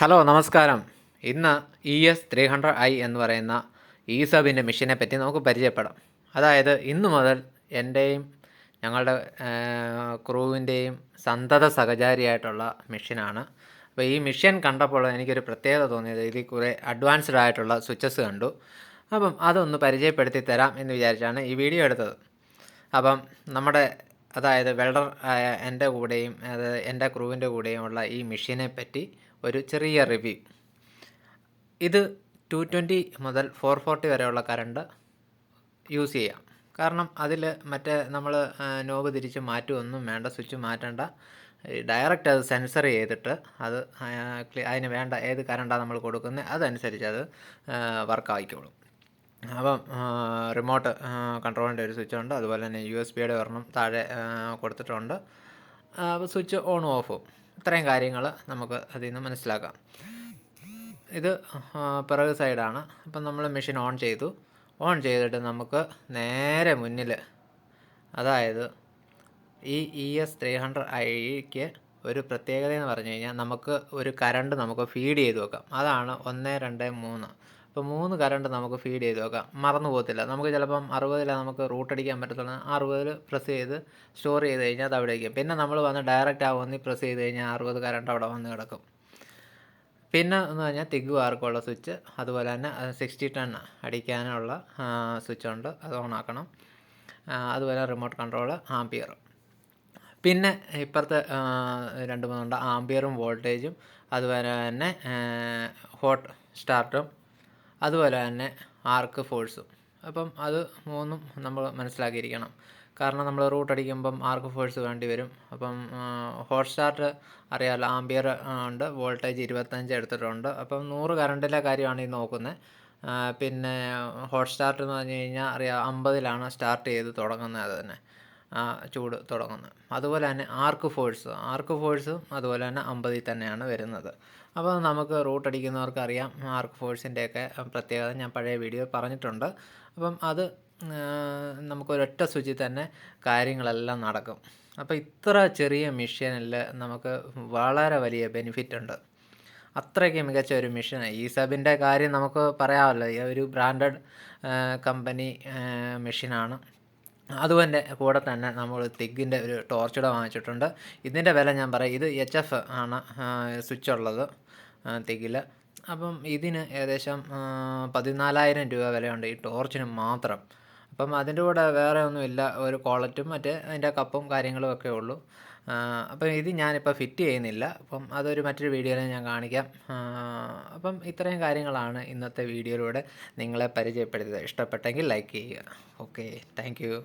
Hello നമസ്കാരം. ഇന്ന് ES300i എന്ന് പറയുന്ന ESABിൻ്റെ മെഷീനെ പറ്റി നമുക്ക് പരിചയപ്പെടാം. അതായത് ഇന്നു മുതൽ എൻ്റെയും ഞങ്ങളുടെ ക്രൂവിൻ്റെയും സന്തത സഹചാരിയായിട്ടുള്ള മെഷീനാണ്. അപ്പോൾ ഈ മെഷീൻ കണ്ടപ്പോൾ എനിക്കൊരു പ്രത്യേകത തോന്നിയത് ഇതിൽ കുറേ അഡ്വാൻസ്ഡ് ആയിട്ടുള്ള സ്വിച്ചസ് കണ്ടു. അപ്പം അതൊന്ന് പരിചയപ്പെടുത്തി തരാം എന്ന് വിചാരിച്ചാണ് ഈ വീഡിയോ എടുത്തത്. അപ്പം നമ്മുടെ അതായത് വെൽഡർ എൻ്റെ കൂടെയും എൻ്റെ ക്രൂവിൻ്റെ കൂടെയുമുള്ള ഈ മെഷീനെ പറ്റി ഒരു ചെറിയ റിവ്യൂ. ഇത് 220 മുതൽ 440 വരെയുള്ള കറണ്ട് യൂസ് ചെയ്യാം. കാരണം അതിൽ മറ്റേ നമ്മൾ നോബ് തിരിച്ച് മാറ്റുമൊന്നും വേണ്ട, സ്വിച്ച് മാറ്റേണ്ട. ഡയറക്റ്റ് അത് സെൻസർ ചെയ്തിട്ട് അത് അതിന് വേണ്ട ഏത് കറണ്ടാണ് നമ്മൾ കൊടുക്കുന്നത് അതനുസരിച്ച് അത് വർക്ക് ആയിക്കോളും. അപ്പം റിമോട്ട് കൺട്രോളിൻ്റെ ഒരു സ്വിച്ച് ഉണ്ട്, അതുപോലെ തന്നെ USB-യുടെ ഒരെണ്ണം താഴെ കൊടുത്തിട്ടുണ്ട്. സ്വിച്ച് ഓണും ഓഫും ഇത്രയും കാര്യങ്ങൾ നമുക്ക് അതിൽ നിന്ന് മനസ്സിലാക്കാം. ഇത് പിറക് സൈഡാണ്. അപ്പം നമ്മൾ മെഷീൻ ഓൺ ചെയ്തിട്ട് നമുക്ക് നേരെ മുന്നിൽ, അതായത് ഈ ES300iക്ക് ഒരു പ്രത്യേകത എന്ന് പറഞ്ഞു കഴിഞ്ഞാൽ നമുക്ക് ഒരു കറണ്ട് നമുക്ക് ഫീഡ് ചെയ്ത് വെക്കാം. അതാണ് 1, 2, 3. അപ്പോൾ 3 കറണ്ട് നമുക്ക് ഫീഡ് ചെയ്ത് വെക്കാം, മറന്നു പോകത്തില്ല. നമുക്ക് ചിലപ്പം 60 നമുക്ക് റൂട്ട് അടിക്കാൻ പറ്റത്തുള്ളൂ. 60 പ്രസ് ചെയ്ത് സ്റ്റോർ ചെയ്ത് കഴിഞ്ഞാൽ അത് അവിടെ വയ്ക്കും. പിന്നെ നമ്മൾ വന്ന് ഡയറക്റ്റ് ആ 1 പ്രസ് ചെയ്ത് കഴിഞ്ഞാൽ 60 കറണ്ട് അവിടെ വന്ന് കിടക്കും. പിന്നെ എന്ന് പറഞ്ഞാൽ തിഗ് വാർക്കുള്ള സ്വിച്ച്, അതുപോലെ തന്നെ 6010 അടിക്കാനുള്ള സ്വിച്ചുണ്ട്, അത് ഓണാക്കണം. അതുപോലെ റിമോട്ട് കൺട്രോൾ, ആംപിയർ. പിന്നെ ഇപ്പുറത്തെ 2-3 ഉണ്ട്, ആംപിയറും വോൾട്ടേജും, അതുപോലെ തന്നെ ഹോട്ട് സ്റ്റാർട്ടും, അതുപോലെ തന്നെ ആർക്ക് ഫോഴ്സും. അപ്പം അത് 3ഉം നമ്മൾ മനസ്സിലാക്കിയിരിക്കണം. കാരണം നമ്മൾ റൂട്ട് അടിക്കുമ്പം ആർക്ക് ഫോഴ്സ് വേണ്ടി വരും. അപ്പം ഹോട്ട് സ്റ്റാർട്ട് അറിയാമല്ലോ, ആംപിയർ ഉണ്ട്, വോൾട്ടേജ് 25 എടുത്തിട്ടുണ്ട്. അപ്പം 100 കറണ്ടിലെ കാര്യമാണ് ഈ നോക്കുന്നത്. പിന്നെ ഹോട്ട് സ്റ്റാർട്ട് എന്ന് പറഞ്ഞു കഴിഞ്ഞാൽ അറിയാം 50-ലാണ് സ്റ്റാർട്ട് ചെയ്ത് തുടങ്ങുന്നത്, അത് തന്നെ ചൂട് തുടങ്ങുന്നത്. അതുപോലെ തന്നെ ആർക്ക് ഫോഴ്സും അതുപോലെ തന്നെ 50 തന്നെയാണ് വരുന്നത്. അപ്പോൾ നമുക്ക് റൂട്ട് അടിക്കുന്നവർക്ക് അറിയാം ആർക്ക് ഫോഴ്സിൻ്റെയൊക്കെ പ്രത്യേകത, ഞാൻ പഴയ വീഡിയോ പറഞ്ഞിട്ടുണ്ട്. അപ്പം അത് നമുക്കൊരൊറ്റ സ്വിച്ചിൽ തന്നെ കാര്യങ്ങളെല്ലാം നടക്കും. അപ്പോൾ ഇത്ര ചെറിയ മെഷീനിൽ നമുക്ക് വളരെ വലിയ ബെനിഫിറ്റ് ഉണ്ട്. അത്രയ്ക്ക് മികച്ച ഒരു മെഷീനാണ്. ESABിൻ്റെ കാര്യം നമുക്ക് പറയാമല്ലോ, ഒരു ബ്രാൻഡഡ് കമ്പനി മെഷീനാണ്. അതുപോലെ കൂടെ തന്നെ നമ്മൾ തിഗിൻ്റെ ഒരു ടോർച്ചൂടെ വാങ്ങിച്ചിട്ടുണ്ട്. ഇതിൻ്റെ വില ഞാൻ പറയാം, ഇത് HF ആണ് സ്വിച്ച് ഉള്ളത് തിഗിൽ. അപ്പം ഇതിന് ഏകദേശം 14,000 രൂപ വിലയുണ്ട് ഈ ടോർച്ചിന് മാത്രം. അപ്പം അതിൻ്റെ കൂടെ വേറെ ഒന്നുമില്ല, ഒരു കോളറ്റും മറ്റേ അതിൻ്റെ കപ്പും കാര്യങ്ങളും ഒക്കെ ഉള്ളൂ. അപ്പം ഇത് ഞാനിപ്പോൾ ഫിറ്റ് ചെയ്യുന്നില്ല. അപ്പം അതൊരു മറ്റൊരു വീഡിയോയിൽ ഞാൻ കാണിക്കാം. അപ്പം ഇത്രയും കാര്യങ്ങളാണ് ഇന്നത്തെ വീഡിയോയിലൂടെ നിങ്ങളെ പരിചയപ്പെടുത്തിയത്. ഇഷ്ടപ്പെട്ടെങ്കിൽ ലൈക്ക് ചെയ്യുക. Okay, thank you.